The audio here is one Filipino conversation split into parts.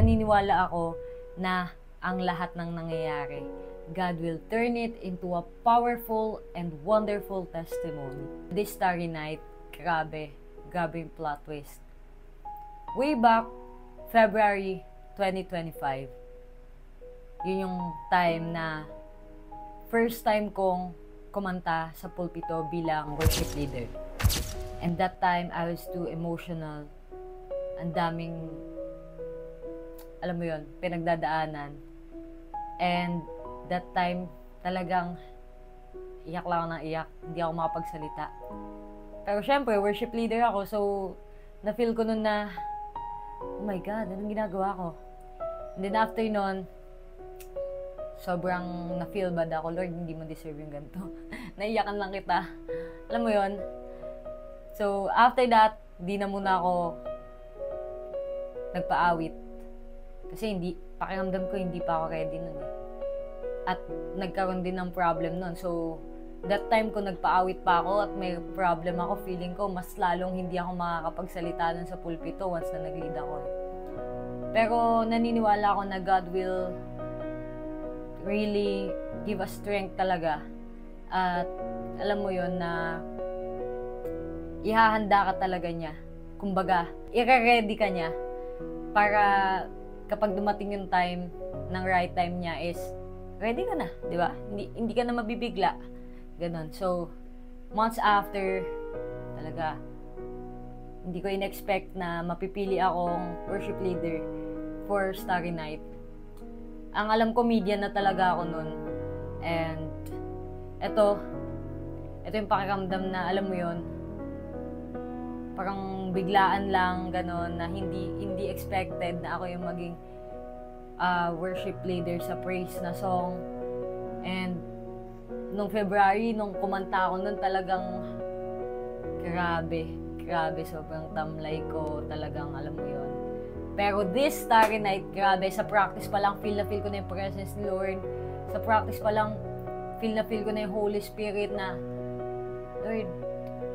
naniniwala ako na ang lahat ng nangyayari, God will turn it into a powerful and wonderful testimony. This Starry Night, grabe yung plot twist. Way back, February 2025, yun yung time na first time kong kumanta sa pulpito bilang worship leader. And that time, I was too emotional. Ang daming, alam mo yun, pinagdadaanan. And that time, talagang iyak lang ako ng iyak. Hindi ako makapagsalita. Pero syempre, worship leader ako. So, na-feel ko nun na, oh my God, anong ginagawa ko? And then after nun, sobrang na-feel bad ako. Lord, hindi mo deserve yung ganito. Naiyakan lang kita. Alam mo yon. So, after that, di na muna ako nagpaawit. Kasi pakiramdam ko, hindi pa ako ready nun eh. At nagkaroon din ng problem nun. So, that time ko nagpaawit pa ako at may problem ako, feeling ko, mas lalong hindi ako makakapagsalita nun sa pulpito once na nag-lead ako eh. Pero naniniwala ako na God will really give us strength talaga. At alam mo yon na ihahanda ka talaga niya. Kumbaga, i-ready ka niya para kapag dumating yung time, ng right time niya is ready ka na, di ba? Hindi ka na mabibigla. Ganon. So, months after, talaga, hindi ko in-expect na mapipili akong worship leader for Starry Night. Ang alam ko, media na talaga ako nun. And, ito yung pakiramdam na, alam mo yon, parang biglaan lang, ganon, na hindi expected na ako yung maging worship leader sa praise na song. And, nung February, nung kumanta ako nun, talagang grabe, sobrang tamlay ko, talagang, alam mo yon. Pero this Starry Night, grabe, sa practice pa lang, feel na feel ko na yung presence ni Lord. Sa practice pa lang, feel na feel ko na yung Holy Spirit na, Lord,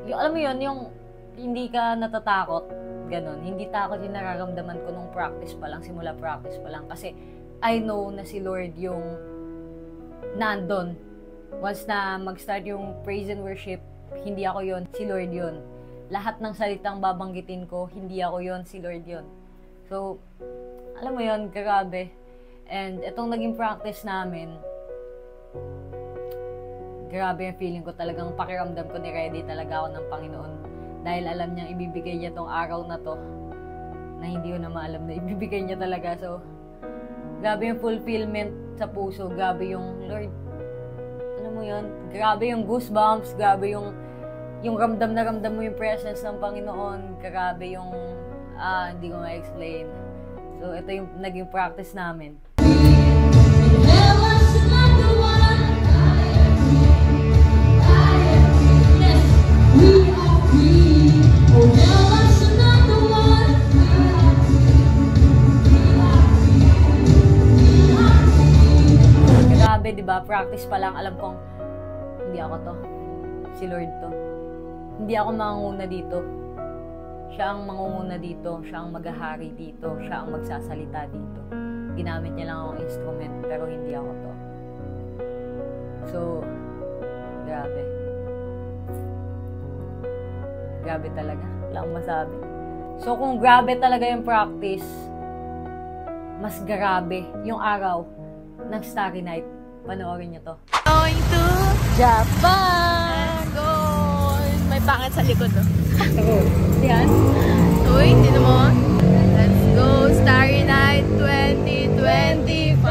alam mo yun, yung hindi ka natatakot, ganon. Hindi takot yung nararamdaman ko nung practice pa lang, simula practice pa lang. Kasi I know na si Lord yung nandun. Once na mag-start yung praise and worship, hindi ako yon, si Lord yon. Lahat ng salitang babanggitin ko, hindi ako yon, si Lord yon. So, alam mo yon, grabe. And itong naging practice namin, grabe yung feeling ko, talagang pakiramdam ko ni ready talaga ako ng Panginoon. Dahil alam niyang ibibigay niya tong araw na to, na hindi ko na maalam na ibibigay niya talaga. So, grabe yung fulfillment sa puso, grabe yung Lord, alam mo yon, grabe yung goosebumps, grabe yung ramdam na ramdam mo yung presence ng Panginoon, grabe yung hindi ko ma-explain. So, ito yung naging practice namin. Grabe, diba? Practice pa lang, alam kong hindi ako to. Si Lord to. Hindi ako mangunguna dito. Siya ang mangunguna dito, siya ang maghahari dito, siya ang magsasalita dito. Ginamit niya lang akong instrument, pero hindi ako to. So, grabe. Grabe talaga. Wala akong masabi. So, kung grabe talaga yung practice, mas grabe yung araw ng Starry Night. Panoorin niyo to. Going to Japan! Let's go! May pangit sa likod, no? Yan. Uy, hindi mo. Let's go, Starry Night 2025.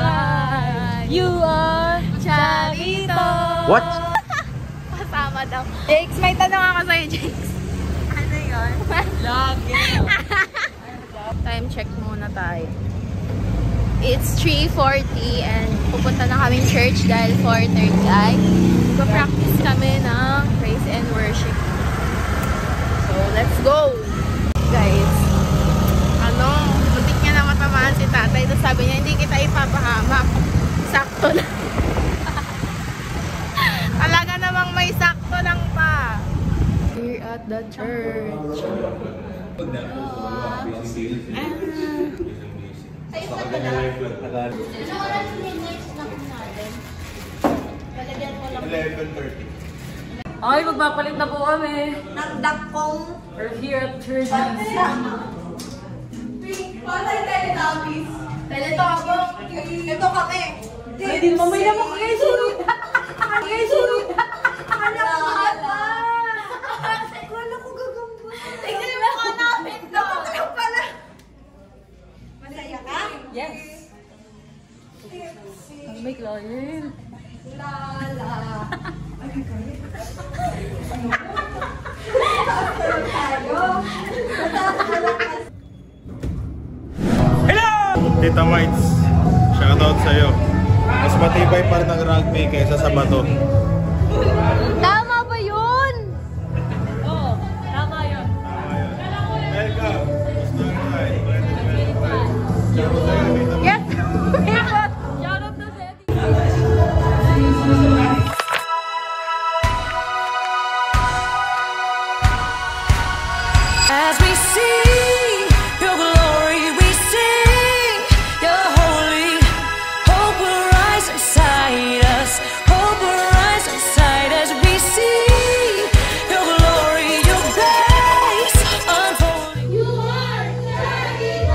You are Charito. What? Kasama daw. Jakes, may tanong ako sa'yo, Jakes. Ano yun? Lagi. Time check muna tayo. It's 3:40 and pupunta na kami church dahil 4:30 ay mag-practice kami ng praise and worship. So, let's go! Guys, butik niya na matamaan si tatay. Tapos sabi niya, hindi kita ipapahamak. Sakto lang. Talaga namang may sakto lang pa. Here at the church. Ano oras yung next snack natin? Palagyan mo lang. 11:30. Ay, magpapalit na po kami. Nagdakong. We're here at church. Patay tayo na, please. Ito ako. Ito kami. Ay, di naman may naman kayo sunod. Kayo sunod. Wala ko gagamba. Tingnan mo ka namin doon. Ito pala. Masaya ka? Yes. Ang may client. Lala. Hello! Tita Mites, shoutout sa'yo. Mas matibay pa rin ang rugby kaysa sa bato. Tama ba yun? Oo, tama yun. Welcome! Yes! Shout out to Zeddy. As we see your glory, we sing your holy. Hope will rise inside us. Hope will rise inside as we see your glory, your grace unfolding. You are worthy,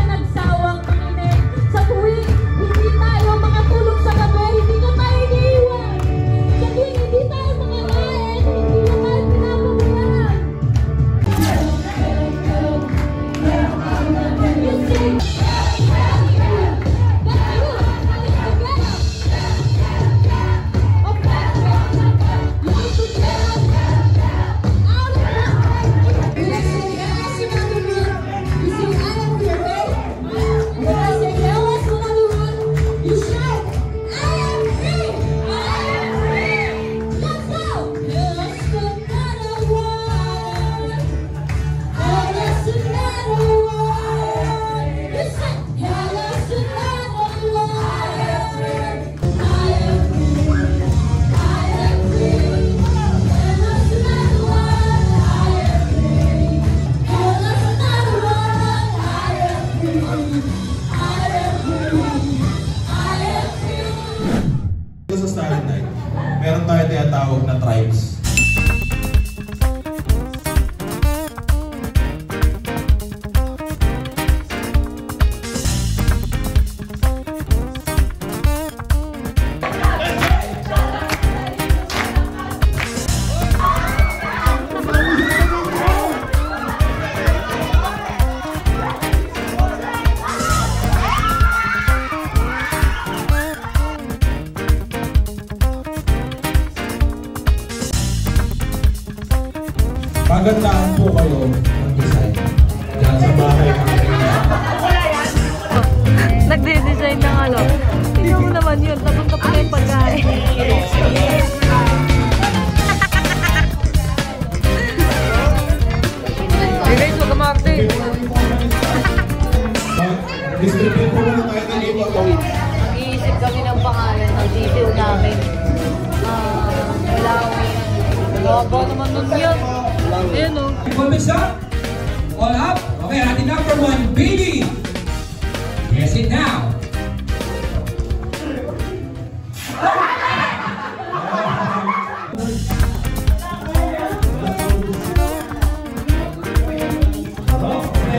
nagsawang makinig sa tuwing hindi tayo makatulog sa gabi, hindi ka tayo iniiwan. Sa tuwing hindi tayo makakain, hindi ka tayo pinapabayaan. You sing. Sa Starry Night, meron tayo tinatawag na tribes. Magandaan po kayo mag-design dyan sa bahay namin. Nagde-design ng ano. Tingnan mo naman yun. Tapos ka pala yung pagkain. Hey guys, wag ka Martin. Distribute po muna tayo ng giveaway. Nag-iisip kami ng pangalan ng detail namin. Malawi. Baba naman nun yun. Ayan o. Formation, all up. Okay, ating number 1, baby. Guess it now.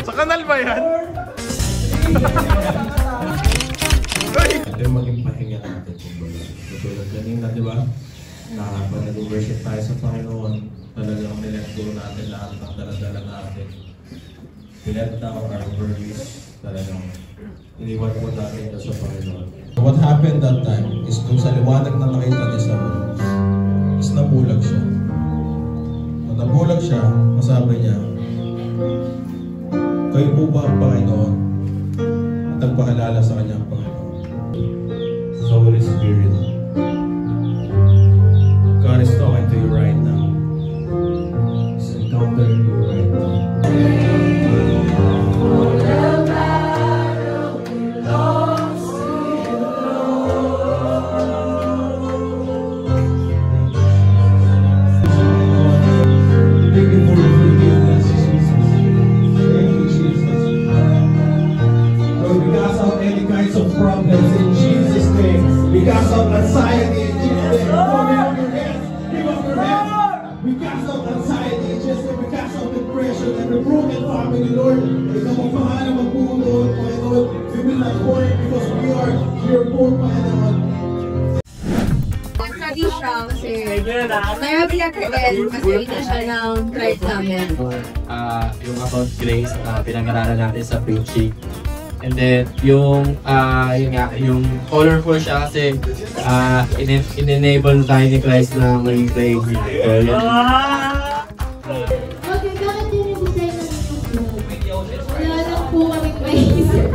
Sa kanal ba yan? Ito yung maging pahinga natin. Tulad kanina, di ba? Na pag nag-worship tayo sa Panginoon, talagang nilet go natin lahat ng daladala natin. We let down our worries. talagang iniwan mo natin ito sa Panginoon. What happened that time is kung sa liwanag na nakita niya sa room, is nabulag siya. Nung nabulag siya, masabi niya, kayo po ba ang Panginoon? At nagpaalala sa kanya ang Panginoon. So Holy Spirit, God is talking to you right now. He's encountering you right now. Problems in Jesus' name, because of anxiety in Jesus' name. Come up your hands, give up your hands. Because of anxiety in Jesus' name, because of depression and the broken family, Lord. Ikaw ang pangalan magpuno, Panginoon. We will not worry because we are here for Panginoon. Sabi siya kasi mayroon lang kagal kasi ito siya ng tribe namin. Yung about grace, pinag-aralan natin sa preaching. And then, yung colorful siya kasi in-enable tayo ni Christ na maging crazy. Okay, bakit din yung design ng YouTube? Wala lang po kami maisip.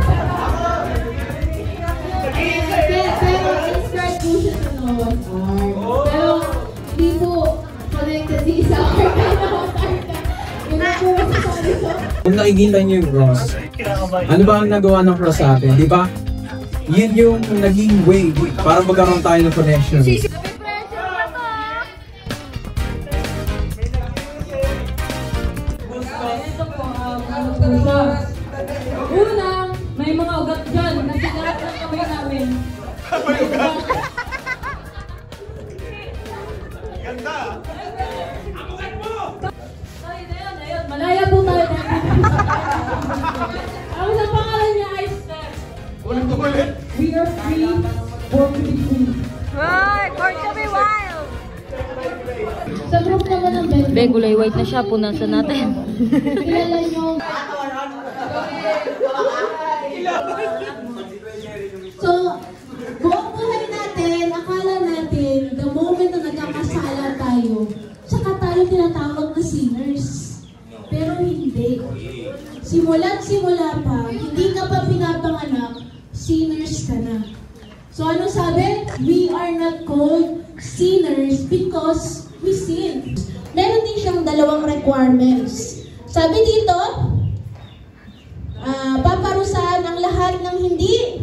Pero inspired po siya sa Noah's Ark. Pero hindi po connected sa Ark. Yun na po masasabi ko. Kung nakikita niyo yung cross, ano ba ang nagawa ng cross sa atin? Di ba? Yun yung naging way para magkaroon tayo ng connection. Una, may mga ugat dyan kasi lahat ng kamay namin. May ugat? Ganda! Ang ugat mo! Ayun, malaya po tayo. Ang sa pangalan niya ay Steph. Ulit! We are free, born to be free. Right, born to be wild! Sa group naman ng Ben. Be, gulay white na siya. Punasan natin. Kilala niyo. So, buong buhay natin, akala natin, the moment na nagkakasala tayo, saka tayo tinatawag na sinners. Pero hindi. Simula't-simula pa, hindi ka pa pinapanganak, sinners ka na. So, ano sabi? We are not called sinners because we sin. Meron din siyang dalawang requirements. Sabi dito, paparusahan ang lahat ng hindi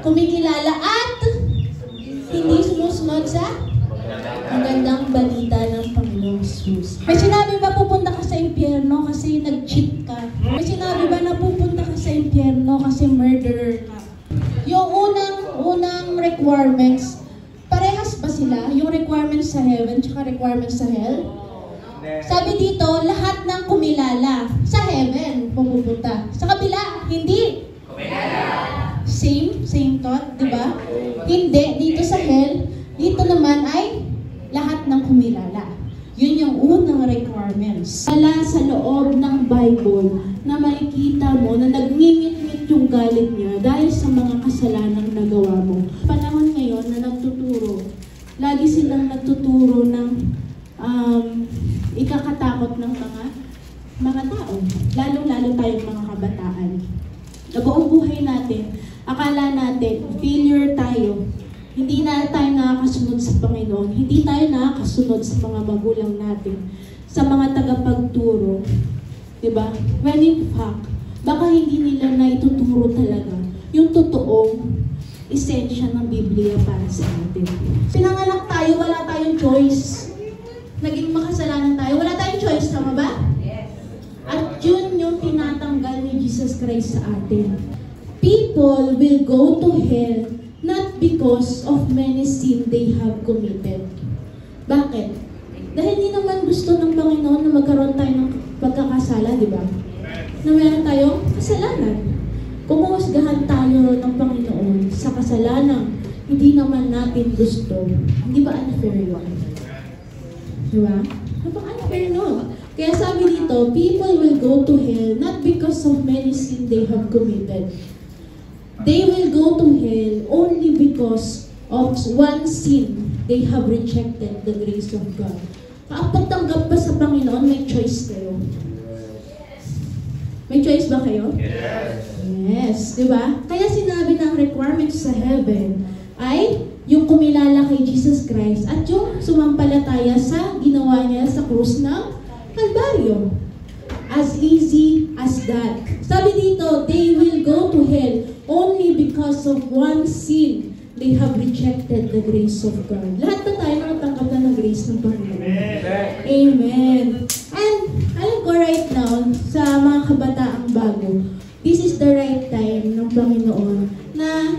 kumikilala at hindi sumusunod sa magandang balita ng Panginoong Jesus. May sinabi ba pupunta ka sa impyerno kasi nag-cheat ka? May sinabi ba na pupunta ka sa impyerno kasi murderer ka? Yung unang requirements, parehas ba sila? Yung requirements sa heaven tsaka requirements sa hell? Sabi dito, lahat ng kumilala sa heaven pupunta. Sa kabila, hindi. Same thought, di ba? Hindi, dito sa hell, dito naman ay lahat ng kumilala. Yun yung unang requirements. Wala sa loob ng Bible na makikita mo na nagngingit-ngit yung galit niya dahil sa mga kasalanang nagawa mo. Panahon ngayon na nagtuturo, lagi silang nagtuturo ng ikakatakot ng mga tao. Lalo-lalo tayong mga kabataan. Sa buong buhay natin, akala natin, failure tayo. Hindi na tayo nakakasunod sa Panginoon. Hindi tayo nakakasunod sa mga magulang natin, sa mga tagapagturo. Diba? When in fact, baka hindi nila na ituturo talaga yung totoong esensya ng Biblia para sa atin. Pinanganak tayo, wala tayong choice. Naging makasalanan tayo, wala tayong choice, tama ba? Yes. At yun yung tinatanggal ni Jesus Christ sa atin. People will go to hell not because of many sin they have committed. Bakit? Dahil hindi naman gusto ng Panginoon na magkaroon tayo ng pagkakasala, di ba? Na meron tayong kasalanan. Kung mahusgahan tayo ng Panginoon sa kasalanan, hindi naman natin gusto. Hindi ba unfair yun? Di ba? Napaka-unfair no? Kaya sabi dito, people will go to hell not because because of many sins they have committed. They will go to hell only because of one sin. They have rejected the grace of God. Kapag tanggap ba sa Panginoon, may choice kayo. May choice ba kayo? Yes, di ba? Kaya sinabi ng requirements sa heaven ay yung kumilala kay Jesus Christ at yung sumampalataya sa ginawa niya sa krus ng Kalbaryo. As easy as that. Sabi dito, they will go to hell only because of one sin. They have rejected the grace of God. Lahat na tayo nakatanggap na ng grace ng Panginoon. Amen. And alam ko right now, sa mga kabataang bago, this is the right time ng Panginoon na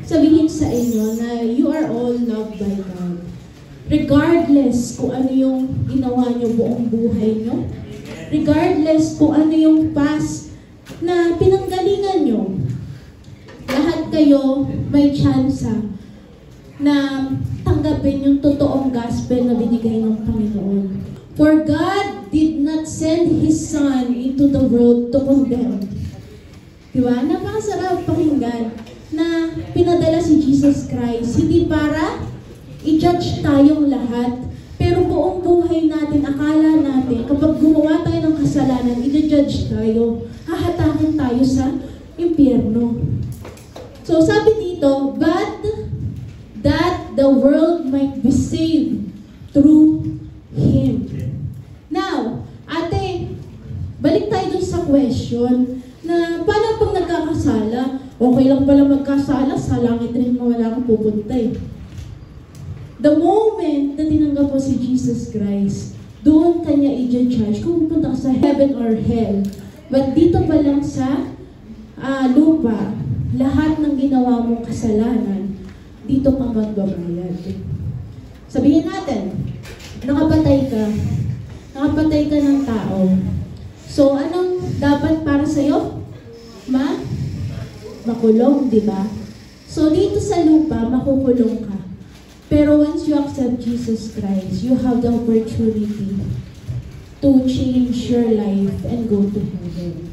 sabihin sa inyo na you are all loved by God. Regardless kung ano yung ginawa nyo buong buhay nyo, regardless kung ano yung past na pinanggalingan nyo, lahat kayo may chance na tanggapin yung totoong gospel na binigay ng Panginoon. For God did not send His Son into the world to condemn. Diba? Napakasarap pakinggan na pinadala si Jesus Christ, hindi para i-judge tayong lahat, pero buong buhay natin, akala natin, kapag gumawa tayo ng kasalanan, i-judge tayo, hahatakin tayo sa impyerno. So sabi dito, but that the world might be saved through Him. Now, ate, balik tayo dun sa question na paano pag nagkakasala? Okay lang pala magkasala, sa langit rin mo wala kang pupunta eh. The moment na tinanggap mo si Jesus Christ, doon kanya i-judge kung pupunta ka sa heaven or hell. But dito pa lang sa lupa, lahat ng ginawa mong kasalanan, dito ka magbabayad. Sabihin natin, nakapatay ka ng tao. So, anong dapat para sa'yo? Makulong, di ba? So, dito sa lupa, makukulong ka. Pero once you accept Jesus Christ, you have the opportunity to change your life and go to heaven.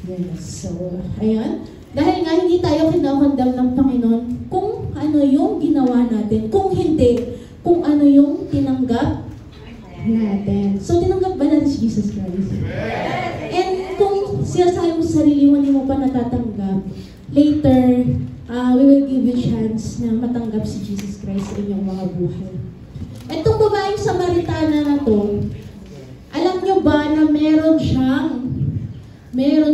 Yes, so, ayan. Dahil nga hindi tayo kinakondam ng Panginoon kung ano yung ginawa natin. Kung hindi, kung ano yung tinanggap natin. So, tinanggap ba natin si Jesus Christ? And kung sinasabi mo sa sarili mo, hindi mo pa natatanggap, later, we will give you chance na matanggap si Jesus Christ sa inyong mga buhay. Itong babaeng Samaritana na to, alam nyo ba na meron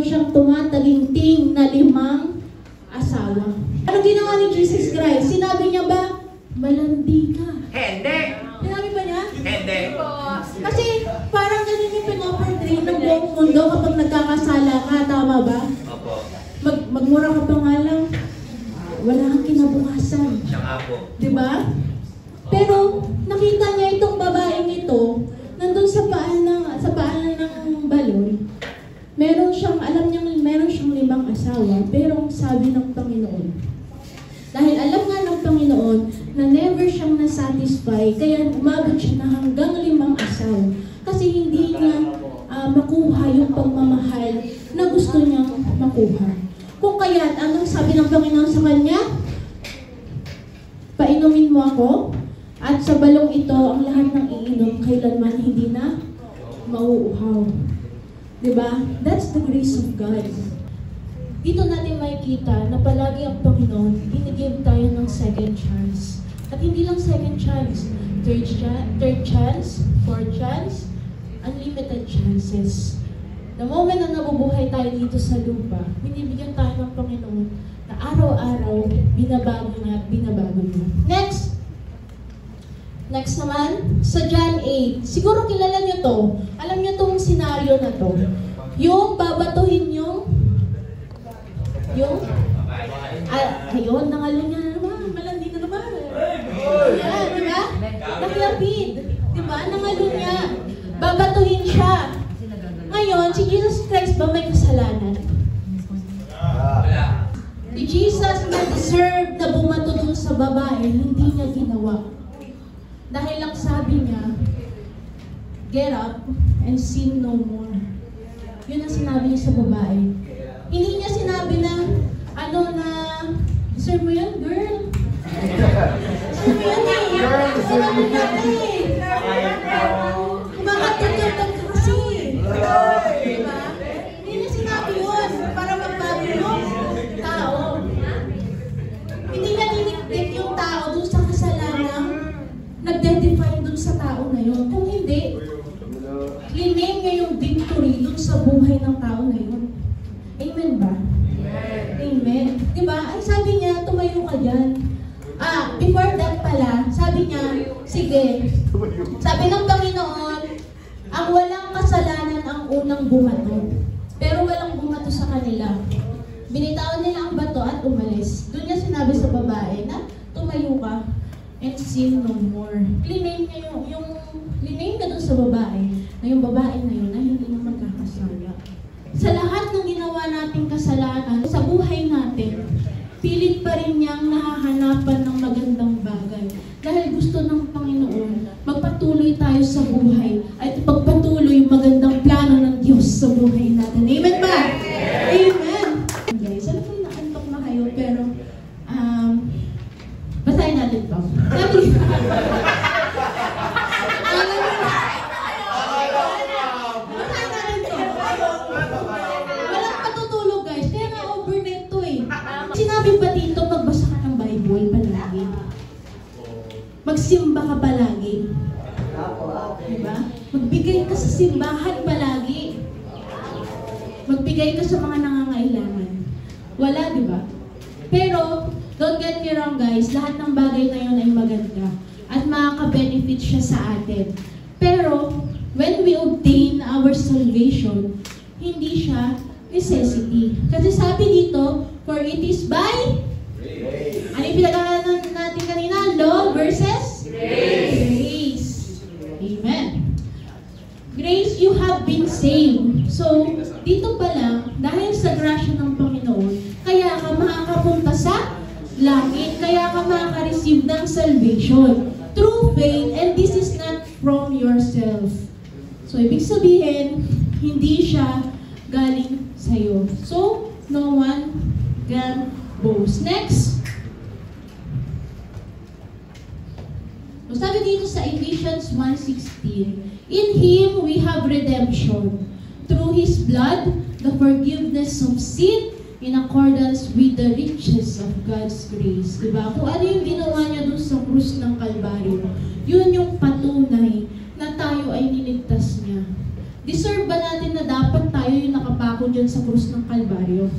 siyang tumataginting na 5 asawa. Ano ginawa ni Jesus Christ? Sinabi niya ba, malandi ka? Hindi! Sinabi ba niya? Hindi! Kasi parang ganun yung pinoportray ng buong mundo kapag nagkakasala ka, tama ba? Opo. Magmura ka pa nga lang, wala kang kinabukasan. Siya nga po. Diba? Pero nakita niya itong babaeng ito, nandun sa paanan ng balon, meron siyang 5 asawa, pero sabi ng Panginoon, dahil alam nga ng Panginoon na never siyang nasatisfy, kaya umabot siya na hanggang 5 asawa. Kasi hindi niya makuha yung pagmamahal na gusto niyang makuha. Kung kaya't, anong sabi ng Panginoon sa kanya? Painumin mo ako, at sa balong ito, ang lahat ng iinom, kailanman hindi na mauuhaw. Diba? That's the grace of God. Dito natin makikita na palagi ang Panginoon, binigyan tayo ng second chance. At hindi lang second chance, third chance, fourth chance, unlimited chances. The moment na nabubuhay tayo dito sa lupa, binibigyan tayo ng Panginoon na araw-araw, binabago niya. Next naman, sa John 8. Siguro kilala niyo to. Alam niyo tong senaryo na to. Yung babatuhin ayun, nangalo niya na naman. Malandi na naman. Yan, diba? Naklapid. Diba? Nangalo niya. Babatuhin siya. Ngayon, si Jesus Christ ba may kasalanan? Si Jesus na deserve na bumato dun sa babae, hindi niya ginawa. Dahil lang sabi niya, get up and sin no more. Yun ang sinabi niya sa babae. Hindi niya sinabi na, deserve mo yun, girl. Deserve mo yun eh. Deserve mo yun eh. Kumakatutog ka kasi. Diba? Hindi niya sinabi yun para magbago yung tao. Hindi niya dinikdik yung tao dun sa kasalanan nagde-define dun sa tao na yun. Kung hindi, liname niya yung victory dun sa buhay ng tao na yun. Amen ba? Amen. Diba? Ay, sabi niya, tumayo ka dyan. Before that pala, sabi niya, sige. Sabi ng Panginoon, ang walang kasalanan ang unang bumato. Pero walang bumato sa kanila. Binitawan nila ang bato at umalis. Doon niya sinabi sa babae na, tumayo ka and sin no more. Liname niya liname ka doon sa babae, na yung babae na yun ay hindi na magkakasala. Sa lahat ng ginawa nating kasalanan, sa buhay natin, pilit pa rin niyang nahahanapan ng magandang bagay. Dahil gusto ng Panginoon, magpatuloy tayo sa buhay at pagpatuloy yung magandang plano ng Diyos sa buhay natin. Amen ba? Amen! Guys, alam ko naantok na kayo, pero basahin natin to. Basahin natin to. Walang patutulog guys, kaya nga overnight to eh. Sinabi pa dito, magbasa ka ng Bible palagi. Magsimba ka palagi. Diba? Magbigay ka sa simbahan palagi. Magbigay ka sa mga nangangailangan. Wala, diba? Pero, don't get me wrong guys, lahat ng bagay na yun ay maganda at makaka-benefit siya sa atin. Pero, when we obtain our salvation, hindi siya necessity. Kasi sabi dito, for it is by grace. Ano yung pinag-aaralan natin kanina? Law versus grace. Amen. Grace, you have been saved. So, dito pa lang, dahil sa grasya ng Panginoon, kaya ka makakapunta sa langit, kaya ka makaka-receive ng salvation through faith, and this is not from yourself. So, ibig sabihin, hindi siya galing sa'yo. So, no one can boast. Next. So, sabi dito sa Ephesians 1:16, in Him we have redemption, through His blood, the forgiveness of sin, in accordance with the riches of God's grace. Diba? Kung ano yung ginawa niya dun sa krus ng Kalbaryo, yun yung patunay na tayo ay niligtas niya. Deserve ba natin na dapat tayo yung nakapako dyan sa krus ng Kalbaryo?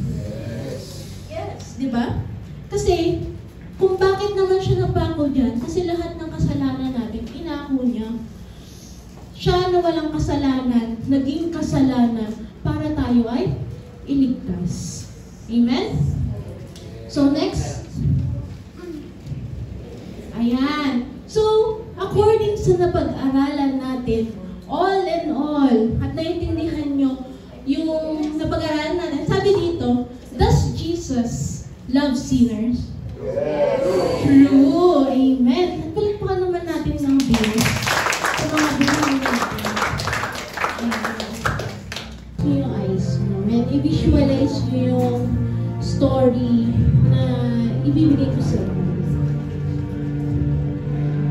Yes. Diba? Kasi, kung bakit naman siya napako dyan, kasi lahat ng kasalanan natin, inako niya. Siya na walang kasalanan, naging kasalanan para tayo ay iligtas. Amen? So, next. Ayan. So, according sa napag-aralan natin, all in all, at naiintindihan nyo yung napag-aralan natin, sabi dito, does Jesus love sinners? Yes. True. Amen. Palakpakan naman natin ng Diyos sa mga binigay natin. Yung eyes mo. And i-visualize nyo yung story na ibibigay ko sa inyo.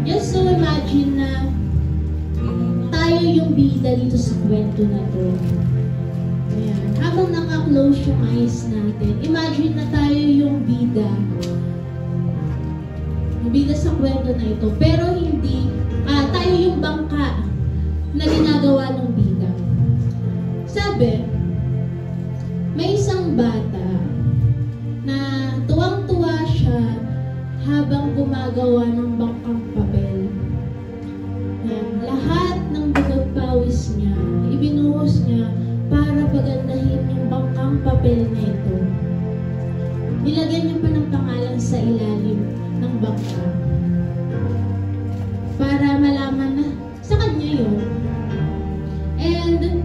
Just so imagine na tayo yung bida dito sa kwento na to. Ayan. Habang naka-close yung eyes natin, imagine na tayo yung bida. Yung bida sa kwento na ito. Pero hindi, tayo yung bangka na ginagawa ng bida. Sabi, may isang bata na tuwang-tuwa siya habang gumagawa ng bangkang papel. Yan. Lahat ng bagot pawis niya, ibinuhos niya para pagandahin yung bangkang papel na ito. Nilagyan niya pa ng pangalan sa ilalim ng bangka para malaman na sa kanya yun. And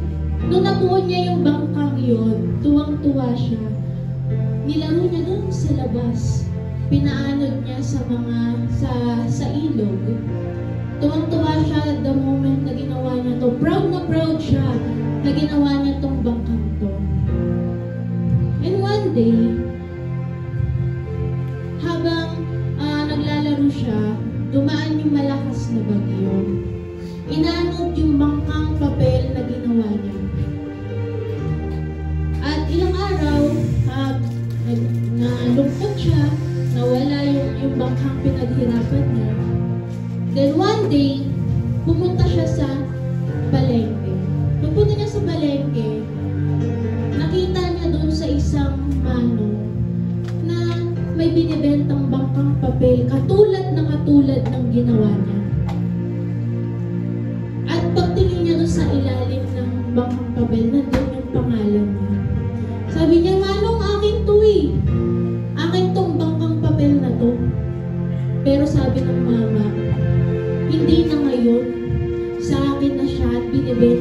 nung nabuo niya yung bangkang yun, tuwang-tuwa siya. Nilaro niya doon sa labas. Pinaanod niya sa ilog. Tuwang-tuwa siya the moment na ginawa niya to. Proud na proud siya na ginawa niya tong bangkang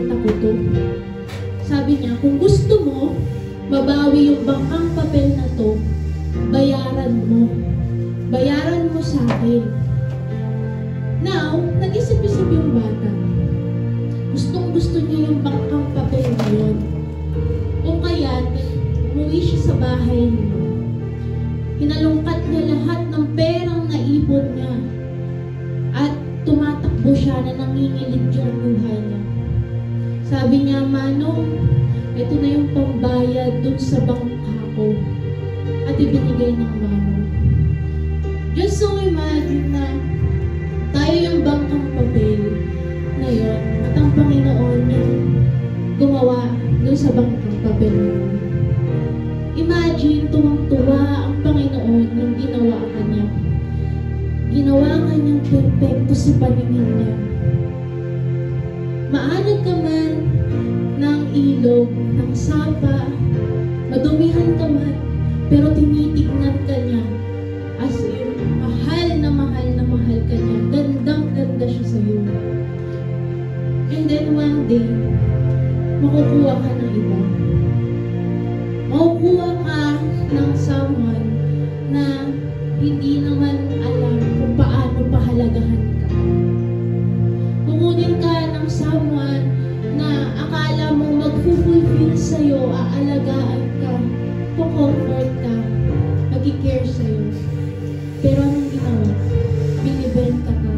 binibenta ko to. Sabi niya, kung gusto mo, mabawi yung bangkang papel na to, bayaran mo. Bayaran mo sa akin. Now, nag-isip-isip yung bata. Gustong-gusto niya yung bangkang papel na yun. Kung kaya, umuwi siya sa bahay niya. Hinalungkat niya lahat ng perang naipon niya. At tumatakbo siya na nanginginig yung buhay niya. Sabi niya, Manong, ito na yung pambayad dun sa bangka ko. At ibinigay ng Manong. Just so imagine na tayo yung bangkang papel na yun. At ang Panginoon yung gumawa dun sa bangkang papel na yun. Imagine, tuwang-tuwa ang Panginoon yung ginawa kanya. Ginawa kanyang perfecto sa paningin niya. Maanod ka man ng ilog, ng sapa, madumihan ka man, pero tinitignan ka niya as in, mahal na mahal ka niya. Gandang-ganda siya sa iyo. And then one day, makukuha ka ng iba. Makukuha ka ng someone na hindi naman alam kung paano pahalagahan ka. Kukunin ka ng someone na akala mo mag-fulfill sa'yo, aalagaan ka, kukomfort ka, mag-care sa'yo. Pero anong ginawa? Binibenta ka,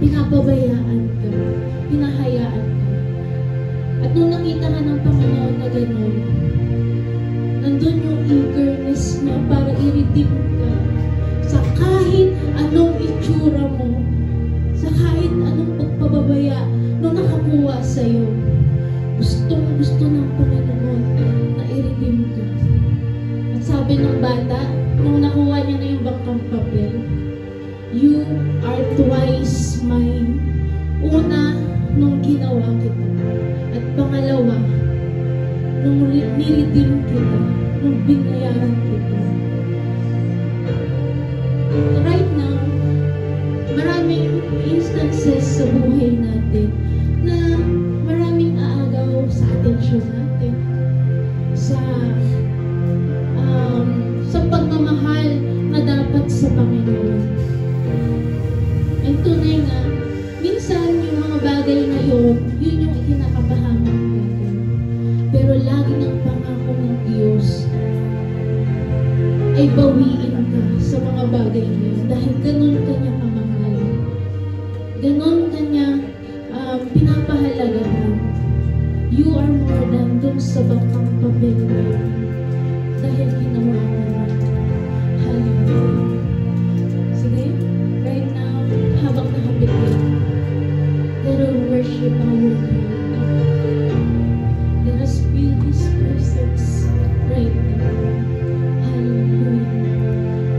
pinapabayaan ka, pinahayaan ka. At nung nakita ka ng Panginoon na gano'n, nandun yung eagerness niya para i-redeem ka sa kahit anong itsura mo, sa kahit anong pagpababaya nung nakakuha sa'yo. Gustong-gusto ng Panginoon na i-redeem ka. At sabi ng bata, nung nakuha niya na yung bangkang papel, you are twice mine. Una, nung ginawa kita. At pangalawa, nung niredeem kita, nung binayaran kita. Right now, maraming instances sa buhay natin na maraming aagaw sa atensyon natin, sa pagmamahal na dapat sa Panginoon. And tunay nga, minsan yung mga bagay na yun yung ikinakabahaman natin. Pero lagi ng pangako ng Diyos ay bawiin ka sa mga bagay na yun dahil ganun kanya kamahal. Ganun kanya pinapahalagahan. You are more than dun sa bangkang papel na yun dahil ginawa ka na. Hallelujah. Sige, right now, habang nakapit let us worship our God. Let us feel His presence right now. Hallelujah.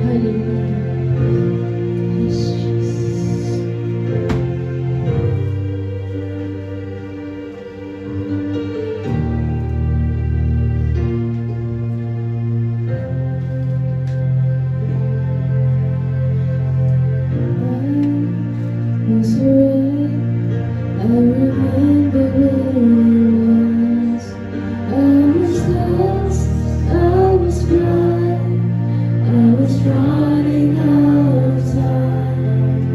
Hallelujah. Yes, Jesus. I remember where I was. I was lost, I was blind, I was running out of time.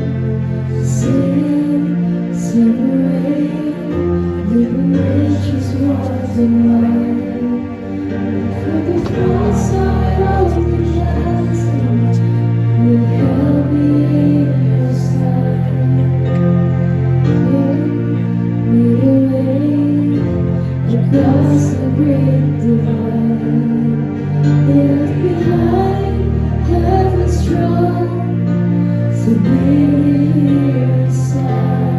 Sin, separate, living riches wasn't mine. For the cross I of the chasm will help me in your side. Across the great divide, left behind heaven's throne, to be here inside.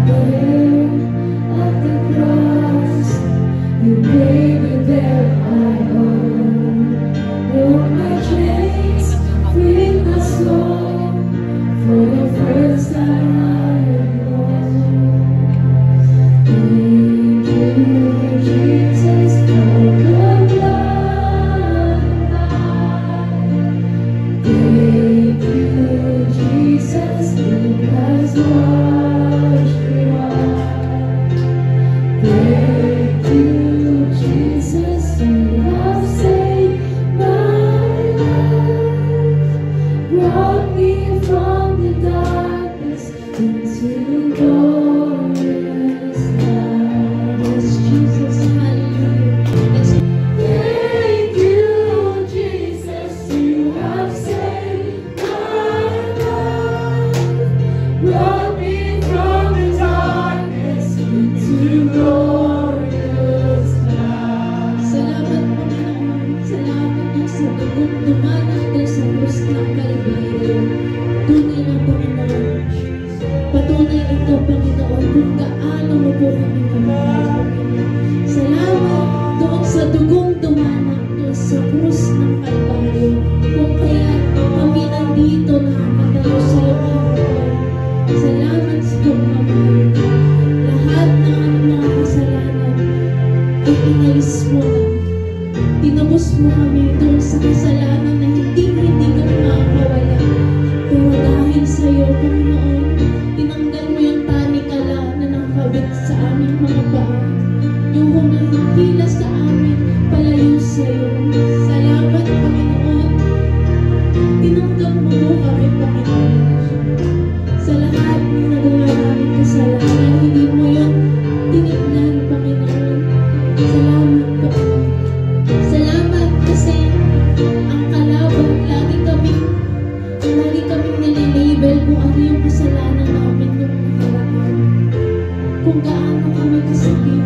There at the cross, you gave me there I own. Broke my chains, freed my soul, for the first time I am born. Jesus, for the blood. Thank you, Jesus. Tiniis mo na. Tinubos mo kami doon sa kasalanan na hindi kami makakawala. Pero dahil sa'yo, Panginoon, tinanggal mo yung tanikala na nakakabit sa aming mga paa. Yung humihila sa amin, palayo sa'yo. Salamat, Panginoon. Tinanggal mo kami, Panginoon. Sa lahat ng nagawa namin kasalanan, hindi mo yun tinignan, Panginoon. Salamat, Panginoon. Salamat kasi ang kalaban, lagi kaming nililabel kung ano yung kasalanan namin nung nakaraan. Kung gaano kami kasakit.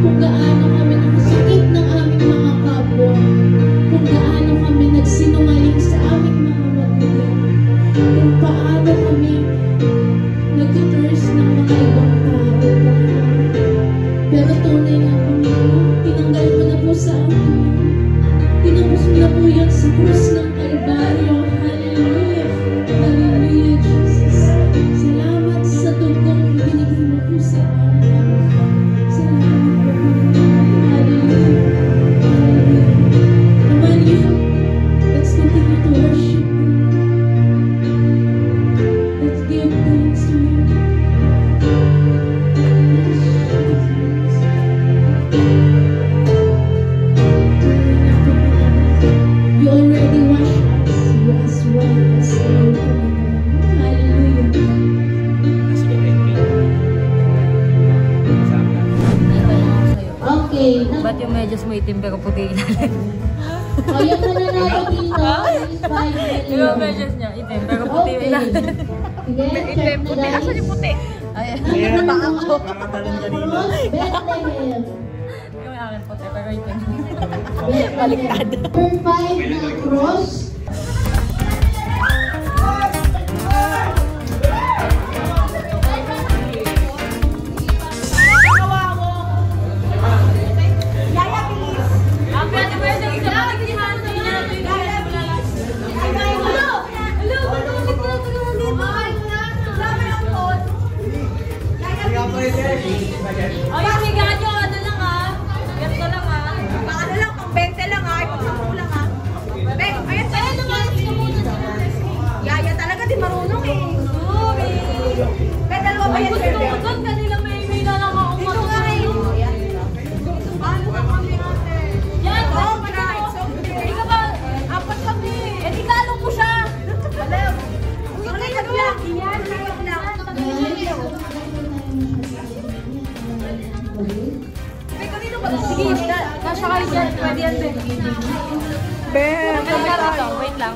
Kung gaano kami nakasakit ng aming mga kapwa. Kung gaano kami nagsinungaling sa aming mga magulang. Kung paano kami nag-curse ng mga ibang tao, Panginoon. Pero tunay nga, Panginoon, tinanggal mo na po sa amin. Tinapos mo na po yan sa krus ng Kalbaryo. Hallelujah! Hallelujah, Jesus! Salamat sa tugong ibinigay mo po sa amin. Salamat po, Panginoon. Hallelujah! Hallelujah! Naman yun, let's continue to worship you. Let's give thanks to you. You already washed us. You as white as snow, Panginoon. Hallelujah. Okay. Ba't yung medyas mo itim pero puti ilalim? O, yung mananalo dito is 5 Yung million. medyas niya itim pero puti ilalim. Sige, check na dahil. Asa yung puti? Bethlehem. Yung may akin puti pero itim. Baliktad. Number 5 na cross. Kasha kayo dyan. Pwede yan, Wait lang.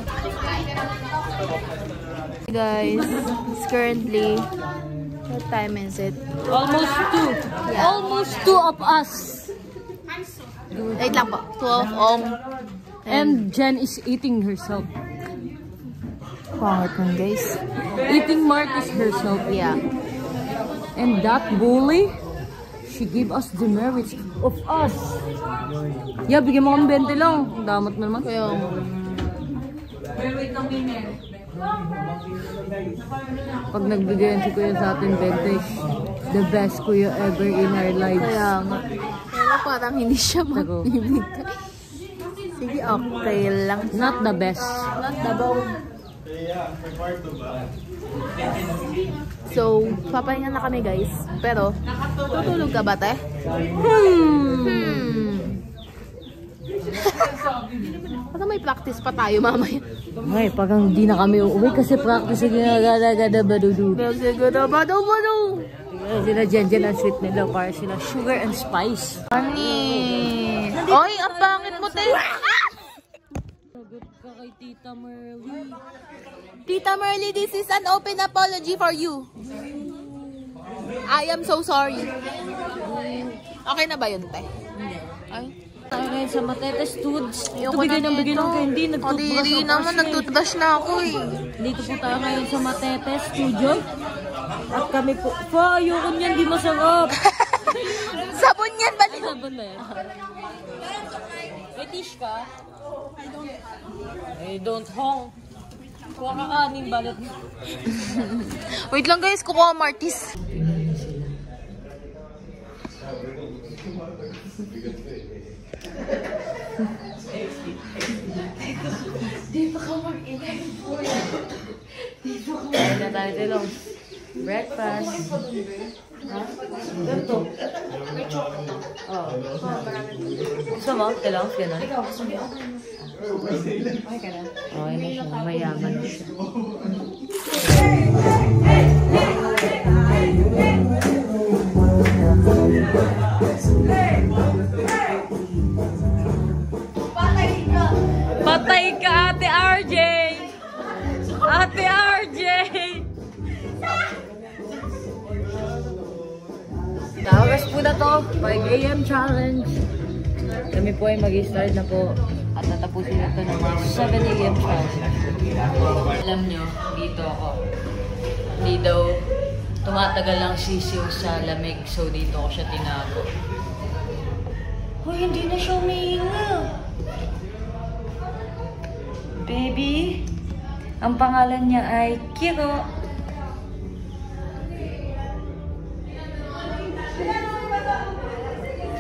Guys, it's currently, what time is it? Almost 2. Almost 2 of us. Wait lang po. 12 And Jen is eating herself. Pangit nun, guys. Eating Marcus herself. Yeah. And that bully, she gave us the merits of us. Yeah, bigyan mo kami 20 lang. Damat na naman. Kaya, Pag nagbigayan si Kuya sa atin 20, the best Kuya ever in our lives. kaya nga. Pero parang hindi siya magbibigay. Sige, okay lang. Not the best. Not the bone. So, papahinga na kami, guys. Pero, tutulog ka ba, te? Baka may practice pa tayo mamaya. Ay, pag hindi na kami uuwi kasi practice yung ginagada-gada-badudu. Sila Jen ang sweet nila para sila sugar and spice. Honey! Oy, ang pangit mo, te! Sagot ka kay Tita Merly. Tita Merly, this is an open apology for you. I am so sorry. Okay na ba yun, te? Ay. Tayo ngayon sa Matetes Foods. Ayoko Bigay na ng bigay ng candy. Kadiri naman, nagtutbrush na ako eh. Dito po tayo ngayon sa Matetes Studio. At kami po, ayoko niyan, di masarap. Sabon yan, balik. Sabon na yan. May tish ka? I don't hong. Kuha ka kaning balot. Wait lang guys, kukuha Martis. Kain na tayo tilong. Breakfast. Ha? Ganito. Oh. Gusto mo? Tilong? Gano'n? Ikaw, gusto mo? Okay ka na? Okay na siya. Mayaman na siya. Patay ka, Ate RJ! Ate RJ! Tawas po na to, 5 AM challenge. Kami po ay mag-start na po at natapusin na to ng mga 7 AM challenge. Alam nyo, dito ako. Hindi daw tumatagal ang sisiw sa lamig, so dito ko siya tinago. Hoy, hindi na siya umihinga. Baby, ang pangalan niya ay Kiro.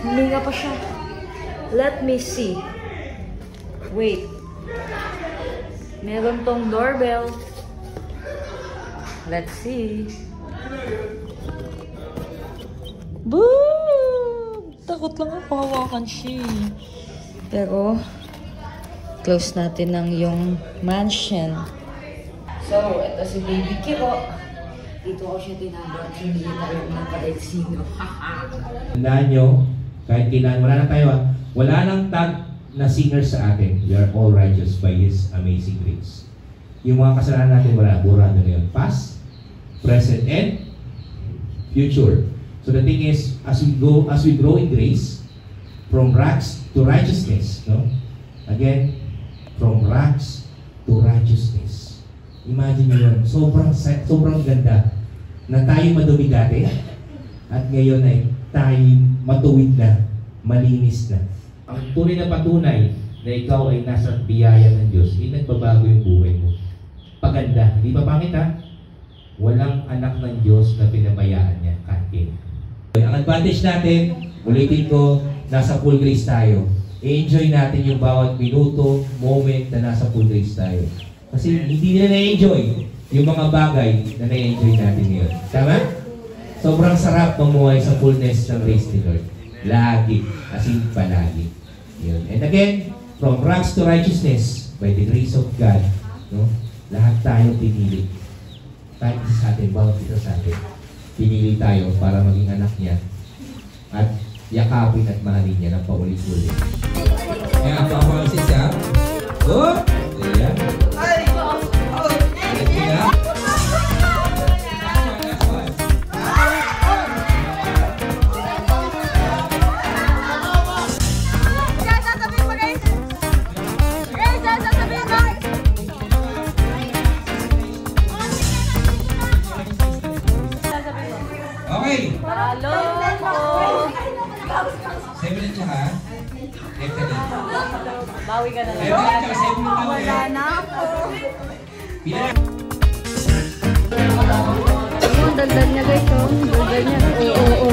Huminga pa siya. Let me see. Wait. Meron tong doorbell. Let's see. Boo! Takot lang ako hawakan siya. Pero, close natin ang yung mansion. So, ito si Baby Kiro. Dito ko siya tinago at hindi na alam ng kahit sino. Tandaan nyo, kahit kailan, wala na tayo wala nang tag na singer sa atin. We are all righteous by His amazing grace. Yung mga kasalanan natin, wala. Burado na yun. Past, present, and future. So the thing is, as we grow in grace, from rags to righteousness, no? Again, from rags to righteousness. Imagine nyo yun, sobrang ganda na tayo madumi dati at ngayon ay tayo matuwid na, malinis na. Ang tunay na patunay na ikaw ay nasa biyaya ng Diyos, nagbabago yung buhay mo. Paganda, di ba pangit ha? Walang anak ng Diyos na pinabayaan niya kahit. Ang advantage natin, ulitin ko, nasa full grace tayo. I-enjoy natin yung bawat minuto, moment na nasa full grace tayo. Kasi hindi nila na-enjoy yung mga bagay na na-enjoy natin ngayon. Tama? Sobrang sarap mamuhay sa fullness ng grace ni Lord. Lagi, as in palagi. Yun. And again, from rags to righteousness, by the grace of God, no? Lahat tayo pinili. Kahit sa atin, bawat isa sa atin. Pinili tayo para maging anak niya at yakapin at mahalin niya ng paulit-ulit. Kaya ang pangwasin siya. Oh! Ayan. Ay! Ayan. Okay. Hello po. 7 minutes ha? Bawi ka na lang. Wala na ako. Ang daldal niya guys, oh. Daldal niya. Oo.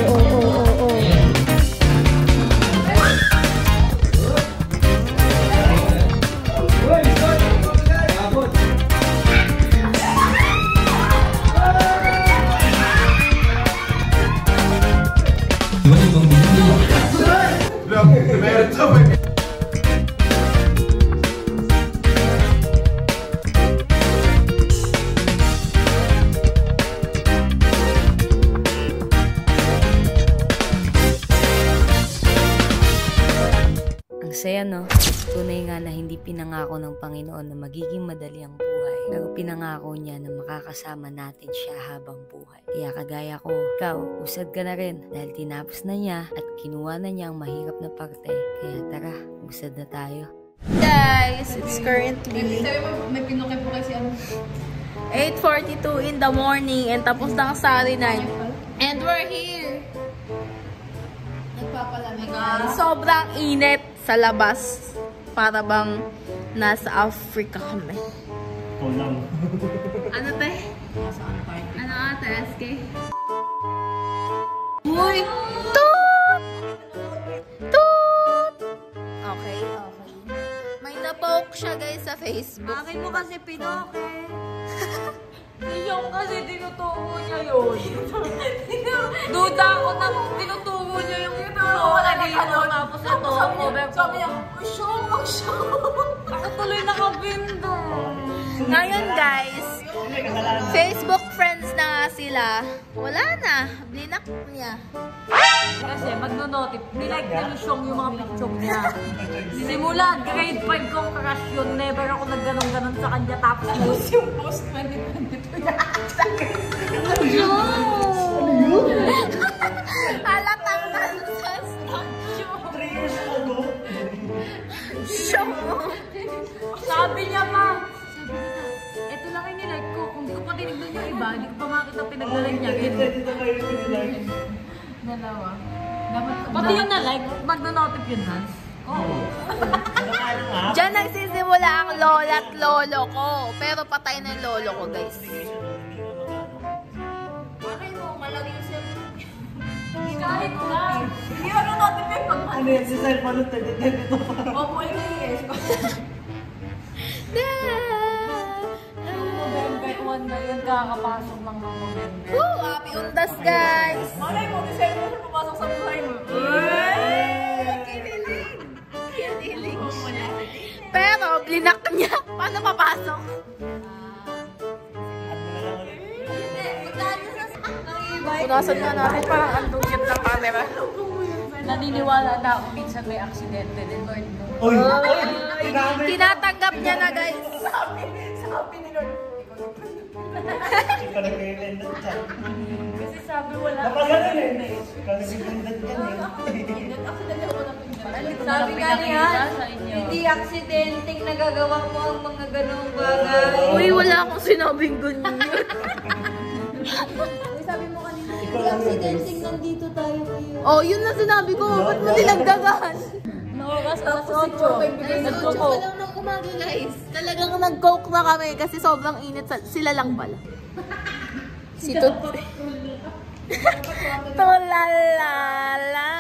Saya no, tunay nga na hindi pinangako ng Panginoon na magiging madali ang buhay, pero pinangako niya na makakasama natin siya habang buhay. Kaya kagaya ko, ikaw, usad ka na rin dahil tinapos na niya at kinuha na niya ang mahirap na parte. Kaya tara, usad na tayo. Guys, it's currently 8:42 in the morning and tapos na ang Saturday night. And we're here. Nagpapalamig guys. Sobrang init sa labas. Para bang nasa Africa kami. Ano te? Ano ate? SK? Uy! Toot! Facebook. Akin mo kasi pinoke. Yung kasi tinutubo niya yun. Duda ako na tinutubo niya yung tinutubo na dito. Tapos ito, over ko. Sabi niya, show. Ako tuloy nakabindo. Ngayon guys, Facebook friends na nga sila. Wala na. Blinak niya. Kasi magno-notif, nilike na ni Shong yung mga picture niya. Simula, grade 5 kong crush yun. Never ako nagganon-ganon sa kanya. Tapos yung post 2022 niya. Halatang nonsense ng show. 3 years ago. Show. Sabi niya pa, eto lang yung nilike ko. Kung di ko pa tinignan yung iba, hindi ko pa makita pinaglalike niya. Dito kayo pinilike. Dalawa. Pati yung na-like, magno-notif yun, Hans. Oo. Diyan nagsisimula ang lola at lolo ko. Pero patay na yung lolo ko, guys. Bakit mo, malaki yung cellphone. Kahit lang. Hindi ako notif yun pag Ano yan, si cellphone ng 2022 pa. Opo, yes. November 1 na yun, kakapasok ng November. Woo! Happy undas, guys! Malay mo, December na pumasok sa buhay mo. Kinilig. Pero, blinak niya. Paano papasok? Punasan nga natin, parang andong cute ng camera. Naniniwala na ako minsan may aksidente din, Lord. Uy! Tinatanggap niya na, guys. Sabi ni Lord, Ikaw nag-i-indot dyan. kasi sabi wala. Napagalan eh. Ikaw nag-i-indot dyan eh. Sabi nga niya, hindi aksidenteng nagagawa mo ang mga ganong bagay. Uy, wala akong sinabing ganyan. Sabi mo kanina, Ikaw lang yun, guys. nandito tayo ngayon. Oh, yun na sinabi ko. Ba't mo dinagdagan? Oras na sa 8. Nagko-coke. Alam ng umaga, guys. Talagang nag-coke na kami kasi sobrang init. Sila lang pala. Si Tut. Tulalala.